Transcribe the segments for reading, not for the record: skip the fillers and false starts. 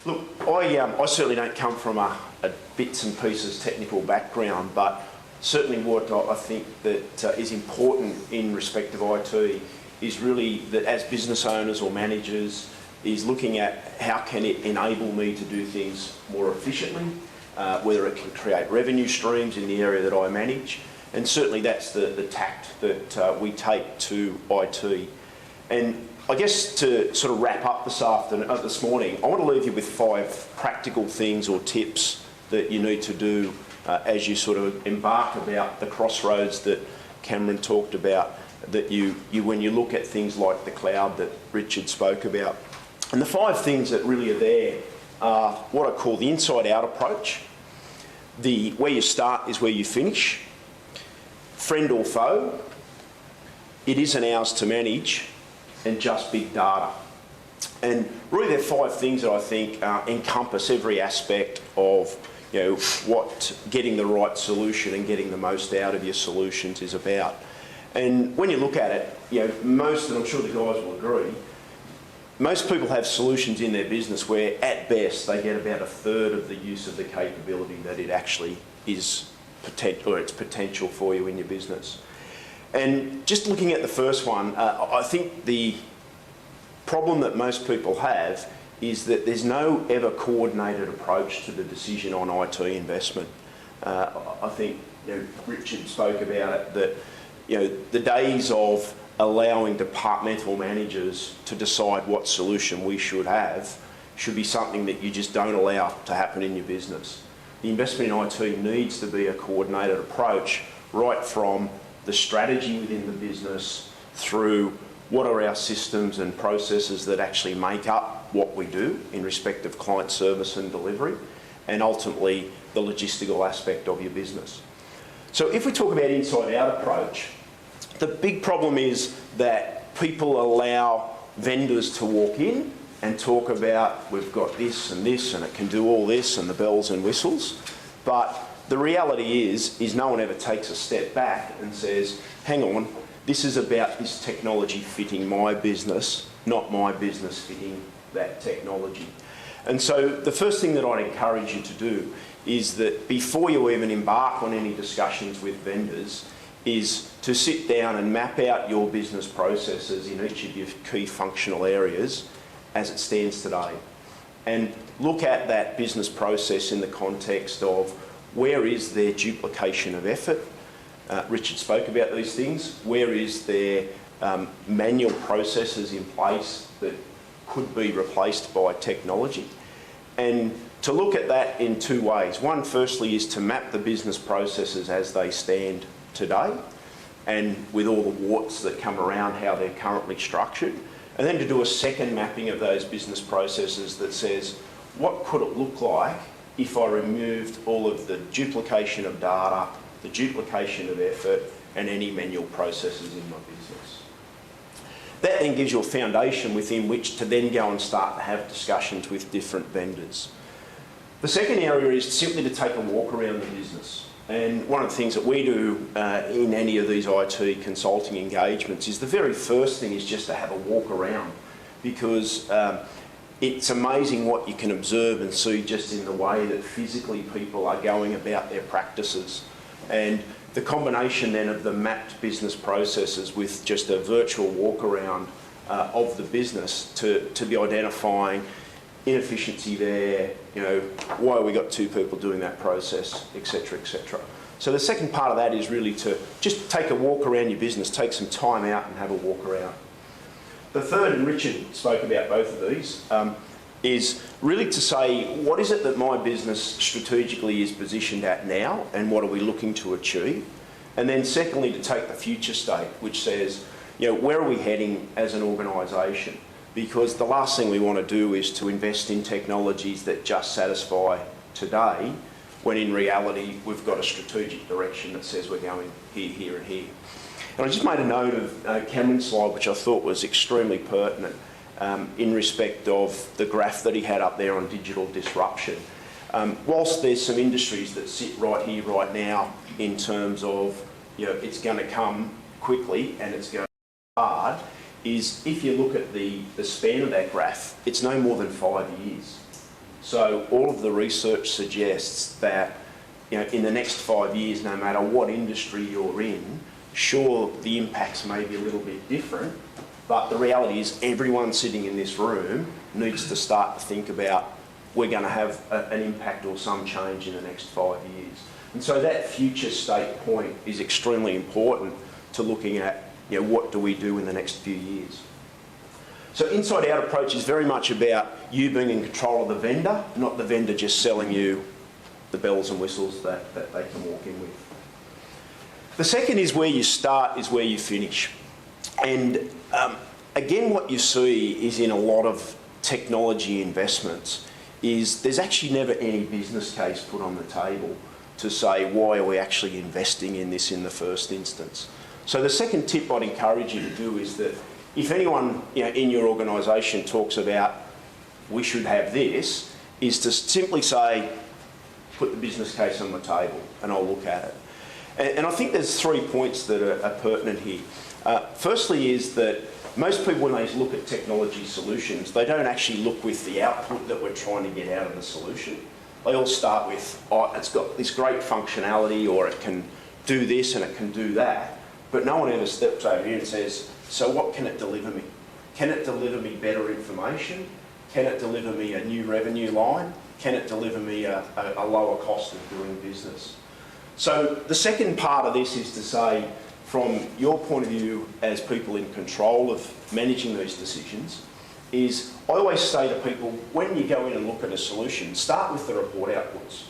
Look, I certainly don't come from a bits and pieces technical background, but certainly what I think that is important in respect of IT is really that as business owners or managers is looking at how can it enable me to do things more efficiently, whether it can create revenue streams in the area that I manage, and certainly that's the tact that we take to IT. And I guess to sort of wrap up this morning, I want to leave you with 5 practical things or tips that you need to do as you sort of embark about the crossroads that Cameron talked about, that when you look at things like the cloud that Richard spoke about. And the 5 things that really are there are what I call the inside-out approach, the where you start is where you finish, friend or foe, it isn't ours to manage, and just big data. And really there are 5 things that I think encompass every aspect of what getting the right solution and getting the most out of your solutions is about. And when you look at it, most, and I'm sure the guys will agree, most people have solutions in their business where at best they get about 1/3 of the use of the capability that it actually is its potential for you in your business. And just looking at the first one, I think the problem that most people have is that there's no ever coordinated approach to the decision on IT investment. I think Richard spoke about it, that the days of allowing departmental managers to decide what solution we should have should be something that you just don't allow to happen in your business. The investment in IT needs to be a coordinated approach, right from the strategy within the business through what are our systems and processes that actually make up what we do in respect of client service and delivery, and ultimately the logistical aspect of your business. So if we talk about inside-out approach, the big problem is that people allow vendors to walk in and talk about, we've got this and it can do all this and the bells and whistles. But the reality is no one ever takes a step back and says, hang on, this is about this technology fitting my business, not my business fitting that technology. And so the first thing that I'd encourage you to do is that before you even embark on any discussions with vendors, is to sit down and map out your business processes in each of your key functional areas as it stands today. And look at that business process in the context of where is there duplication of effort. Richard spoke about these things. Where is there manual processes in place that could be replaced by technology? And to look at that in 2 ways. One, firstly, is to map the business processes as they stand today, and with all the warts that come around how they're currently structured, and then to do a second mapping of those business processes that says, what could it look like if I removed all of the duplication of data, the duplication of effort, and any manual processes in my business? That then gives you a foundation within which to then go and start to have discussions with different vendors. The second area is simply to take a walk around the business. And one of the things that we do in any of these IT consulting engagements is the very first thing is just to have a walk around, because it's amazing what you can observe and see just in the way that physically people are going about their practices. And the combination then of the mapped business processes with just a virtual walk around of the business to be identifying inefficiency there, why we got 2 people doing that process, etc., etc. So the second part of that is really to just take a walk around your business, take some time out and have a walk around. The third, and Richard spoke about both of these, is really to say, what is it that my business strategically is positioned at now and what are we looking to achieve? And then secondly, to take the future state, which says, where are we heading as an organisation? Because the last thing we want to do is to invest in technologies that just satisfy today, when in reality we've got a strategic direction that says we're going here, here and here. And I just made a note of Cameron's slide, which I thought was extremely pertinent in respect of the graph that he had up there on digital disruption. Whilst there's some industries that sit right here, right now, in terms of, it's going to come quickly and it's going to be hard, is if you look at the span of that graph, it's no more than 5 years. So all of the research suggests that, you know, in the next 5 years, no matter what industry you're in, sure, the impacts may be a little bit different, but the reality is everyone sitting in this room needs to start to think about, we're going to have an impact or some change in the next 5 years. And so that future state point is extremely important to looking at, you know, what do we do in the next few years. So inside-out approach is very much about you being in control of the vendor, not the vendor just selling you the bells and whistles that they can walk in with. The second is where you start is where you finish. And again, what you see is in a lot of technology investments is there's actually never any business case put on the table to say, why are we actually investing in this in the first instance? So the second tip I'd encourage you to do is that if anyone, you know, in your organisation talks about we should have this, is to simply say, put the business case on the table and I'll look at it. And I think there's 3 points that are pertinent here. Firstly is that most people, when they look at technology solutions, they don't actually look with the output that we're trying to get out of the solution. They all start with, oh, it's got this great functionality, or it can do this and it can do that. But no one ever steps over here and says, so what can it deliver me? Can it deliver me better information? Can it deliver me a new revenue line? Can it deliver me a lower cost of doing business? So the second part of this is to say, from your point of view as people in control of managing these decisions, is I always say to people, when you go in and look at a solution, start with the report outputs.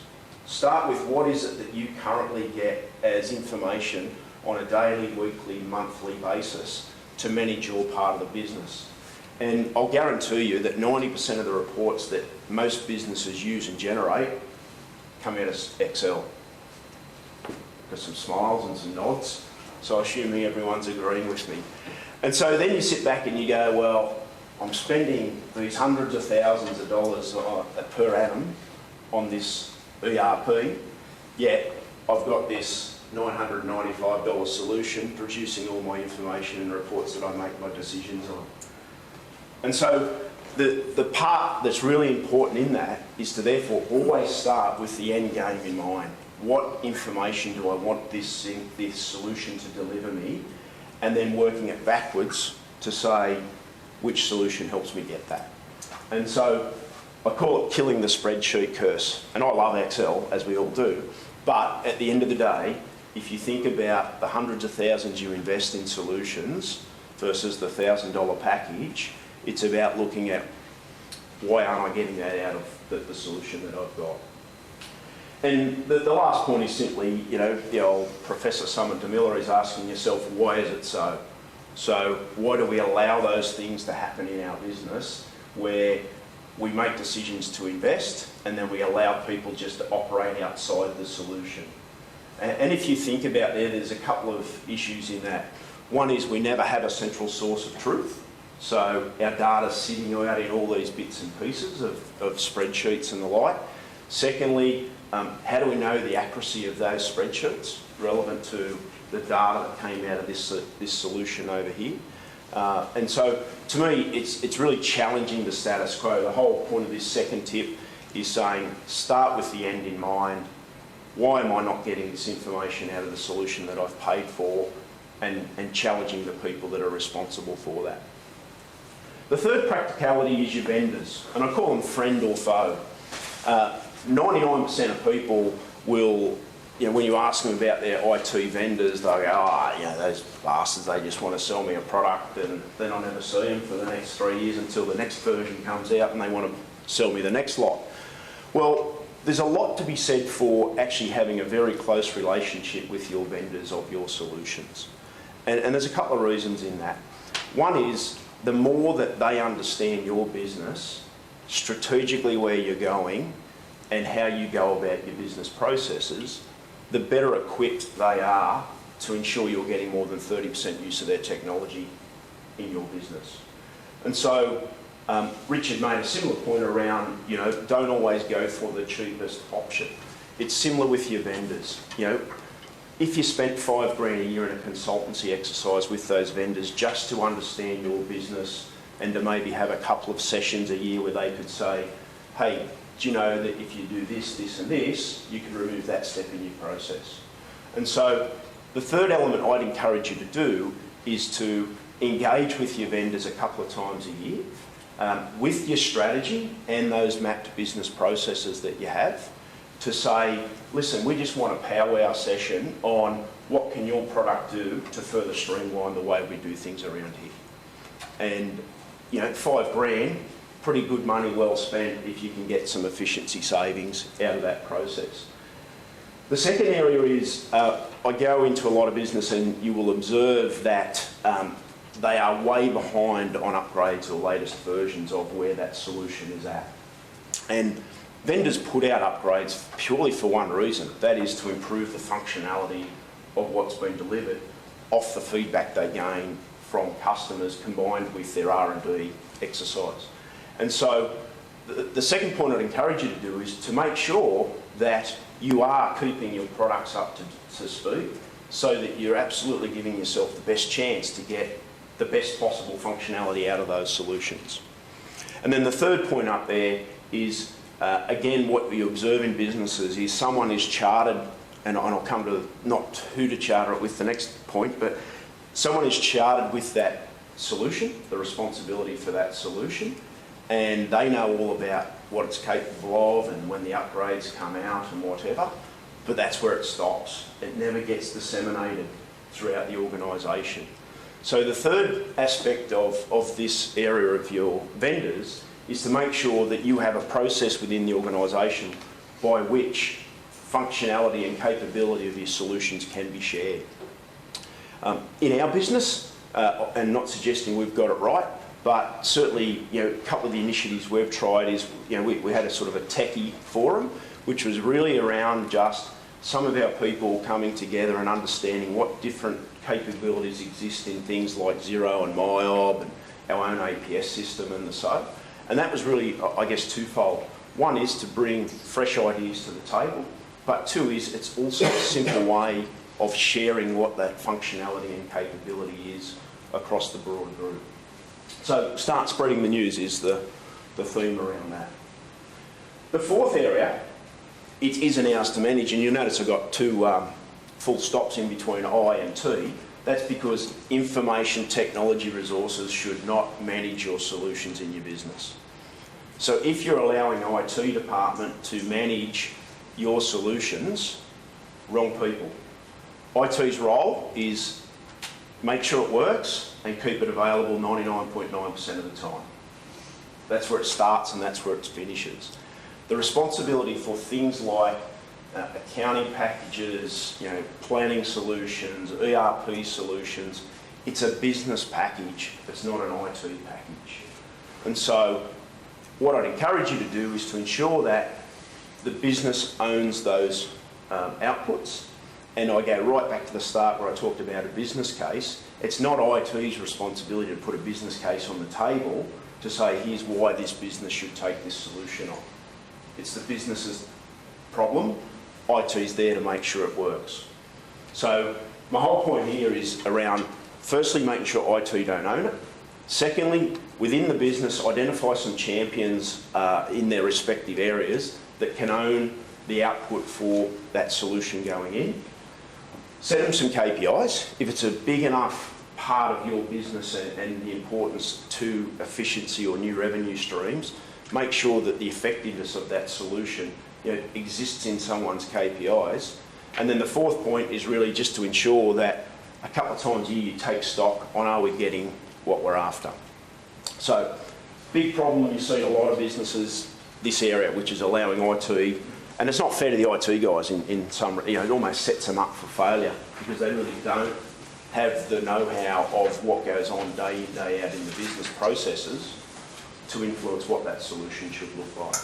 Start with what is it that you currently get as information on a daily, weekly, monthly basis to manage your part of the business. And I'll guarantee you that 90% of the reports that most businesses use and generate come out of Excel. Got some smiles and some nods, so assuming everyone's agreeing with me. And so then you sit back and you go, well, I'm spending these hundreds of thousands of dollars per annum on this ERP, yet I've got this $995 solution producing all my information and reports that I make my decisions on. And so the part that's really important in that is to therefore always start with the end game in mind. What information do I want this solution to deliver me? And then working it backwards to say which solution helps me get that. And so I call it killing the spreadsheet curse. And I love Excel, as we all do. But at the end of the day, if you think about the hundreds of thousands you invest in solutions versus the $1,000 package, it's about looking at why aren't I getting that out of the solution that I've got. And the last point is simply, you know, the old Professor Summer DeMiller is asking yourself, why is it so? So why do we allow those things to happen in our business where we make decisions to invest and then we allow people just to operate outside the solution? And if you think about there's a couple of issues in that. One is we never have a central source of truth. So our data's sitting out in all these bits and pieces of spreadsheets and the like. Secondly, how do we know the accuracy of those spreadsheets relevant to the data that came out of this solution over here? And so, to me, it's really challenging the status quo. The whole point of this second tip is saying, start with the end in mind. Why am I not getting this information out of the solution that I've paid for? And challenging the people that are responsible for that. The third practicality is your vendors, and I call them friend or foe. 99% of people will, you know, when you ask them about their IT vendors, they'll go, you know, those bastards, they just want to sell me a product and then I'll never see them for the next 3 years until the next version comes out and they want to sell me the next lot. Well, there's a lot to be said for actually having a very close relationship with your vendors of your solutions. And there's a couple of reasons in that. One is, the more that they understand your business, strategically where you're going, and how you go about your business processes, the better equipped they are to ensure you're getting more than 30% use of their technology in your business. And so Richard made a similar point around, you know, don't always go for the cheapest option. It's similar with your vendors. You know, if you spent $5,000 a year in a consultancy exercise with those vendors just to understand your business and to maybe have a couple of sessions a year where they could say, hey, do you know that if you do this, this and this, you can remove that step in your process? And so the third element I'd encourage you to do is to engage with your vendors a couple of times a year with your strategy and those mapped business processes that you have, to say, listen, we just want a powwow session on what can your product do to further streamline the way we do things around here. And, you know, $5,000, pretty good money well spent if you can get some efficiency savings out of that process. The second area is, I go into a lot of business and you will observe that they are way behind on upgrades or latest versions of where that solution is at. And vendors put out upgrades purely for one reason, that is to improve the functionality of what's been delivered off the feedback they gain from customers combined with their R&D exercise. And so the second point I'd encourage you to do is to make sure that you are keeping your products up to speed so that you're absolutely giving yourself the best chance to get the best possible functionality out of those solutions. And then the third point up there is, again, what we observe in businesses is someone is chartered, and I'll come to not who to charter it with the next point, but someone is chartered with that solution, the responsibility for that solution, and they know all about what it's capable of and when the upgrades come out and whatever, but that's where it stops. It never gets disseminated throughout the organisation. So the third aspect of this area of your vendors is to make sure that you have a process within the organisation by which functionality and capability of your solutions can be shared. In our business, and not suggesting we've got it right, but certainly, you know, a couple of the initiatives we've tried is, you know, we had a sort of a techie forum, which was really around just some of our people coming together and understanding what different capabilities exist in things like Xero and MyOb and our own APS system and the so. And that was really, I guess, twofold. One is to bring fresh ideas to the table, but two is it's also a simple way of sharing what that functionality and capability is across the broader group. So start spreading the news is the theme around that. The fourth area, it isn't ours to manage, and you'll notice I've got two full stops in between I and T. That's because information technology resources should not manage your solutions in your business. So if you're allowing IT department to manage your solutions, wrong people. IT's role is make sure it works and keep it available 99.9% of the time. That's where it starts and that's where it finishes. The responsibility for things like accounting packages, you know, planning solutions, ERP solutions, it's a business package, it's not an IT package. And so what I'd encourage you to do is to ensure that the business owns those outputs. And I go right back to the start where I talked about a business case. It's not IT's responsibility to put a business case on the table to say, here's why this business should take this solution on. It's the business's problem. IT's there to make sure it works. So my whole point here is around, firstly, making sure IT don't own it. Secondly, within the business, identify some champions in their respective areas that can own the output for that solution going in. Set them some KPIs. If it's a big enough part of your business and the importance to efficiency or new revenue streams, make sure that the effectiveness of that solution, you know, exists in someone's KPIs. And then the fourth point is really just to ensure that a couple of times a year you take stock on, are we getting what we're after? So, big problem you see in a lot of businesses, this area, which is allowing IT, and it's not fair to the IT guys in some, you know, it almost sets them up for failure because they really don't have the know-how of what goes on day in, day out in the business processes to influence what that solution should look like.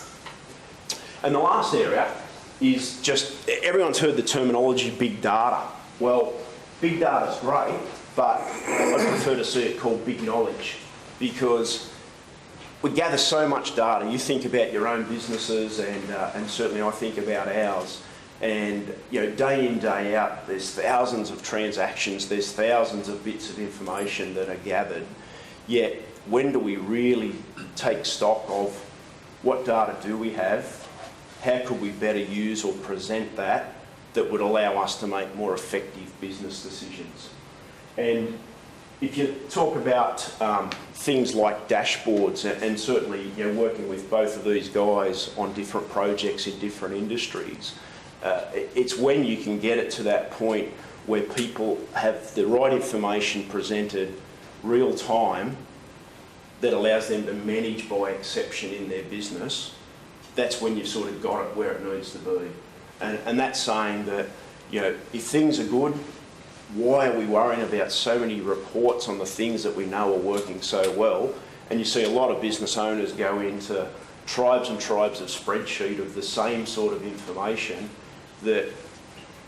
And the last area is just, everyone's heard the terminology big data. Well, big data's great, but I prefer to see it called big knowledge because we gather so much data. You think about your own businesses and certainly I think about ours. And, you know, day in, day out, there's thousands of transactions, there's thousands of bits of information that are gathered. Yet, when do we really take stock of what data do we have how could we better use or present that would allow us to make more effective business decisions. And if you talk about things like dashboards, and certainly working with both of these guys on different projects in different industries, it's when you can get it to that point where people have the right information presented real time that allows them to manage by exception in their business. That's when you've sort of got it where it needs to be. And that's saying that, if things are good, why are we worrying about so many reports on the things that we know are working so well? And you see a lot of business owners go into tribes and tribes of spreadsheet of the same sort of information that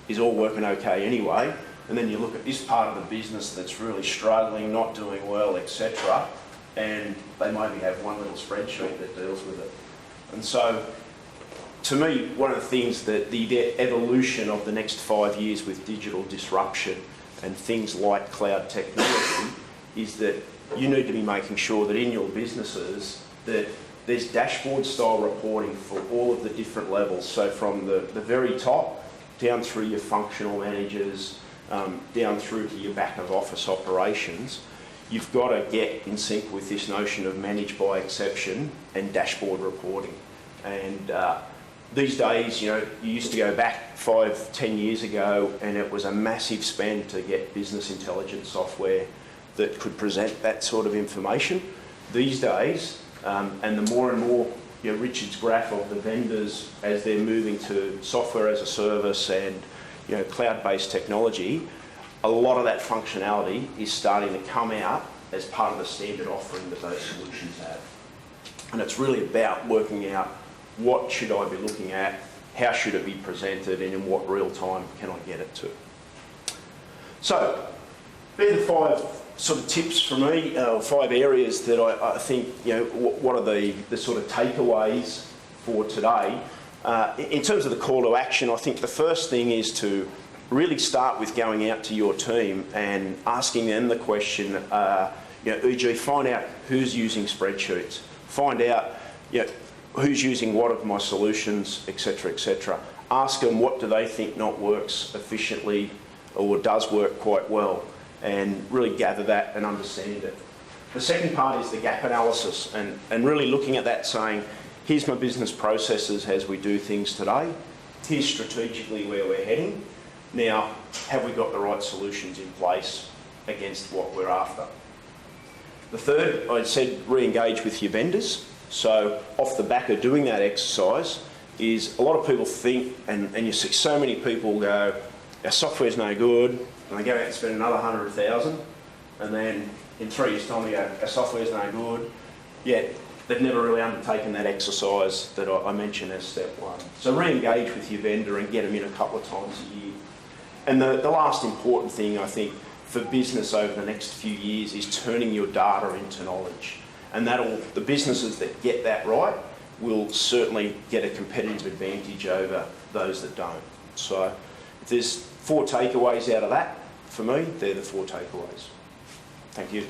is all working okay anyway, and then you look at this part of the business that's really struggling, not doing well, etc., and they maybe have one little spreadsheet that deals with it. And so, to me, one of the things that the evolution of the next 5 years with digital disruption and things like cloud technology is that you need to be making sure that in your businesses that there's dashboard style reporting for all of the different levels. So from the very top down through your functional managers, down through to your back of office operations, you've got to get in sync with this notion of manage by exception and dashboard reporting. And these days, you used to go back 5-10 years ago and it was a massive spend to get business intelligence software that could present that sort of information. These days, and the more and more, Richard's graph of the vendors as they're moving to software as a service and cloud-based technology, a lot of that functionality is starting to come out as part of the standard offering that those solutions have. And it's really about working out what should I be looking at, how should it be presented, and in what real time can I get it to. So, these are 5 sort of tips for me, 5 areas that I think, what are the sort of takeaways for today. In terms of the call to action, I think the first thing is to really start with going out to your team and asking them the question, e.g. find out who's using spreadsheets, find out who's using what of my solutions, etc., etc. Ask them what do they think not works efficiently or does work quite well, and really gather that and understand it. The second part is the gap analysis, and really looking at that, saying, here's my business processes as we do things today, here's strategically where we're heading, now have we got the right solutions in place against what we're after. The third, I said, re-engage with your vendors. So off the back of doing that exercise is a lot of people think, and you see so many people go, our software's no good, and they go out and spend another 100,000, and then in 3 years' time they go, our software's no good, yet they've never really undertaken that exercise that I mentioned as step 1. So re-engage with your vendor and get them in a couple of times a year. And the last important thing, I think, for business over the next few years is turning your data into knowledge. And the businesses that get that right will certainly get a competitive advantage over those that don't. So if there's 4 takeaways out of that, for me, they're the 4 takeaways. Thank you.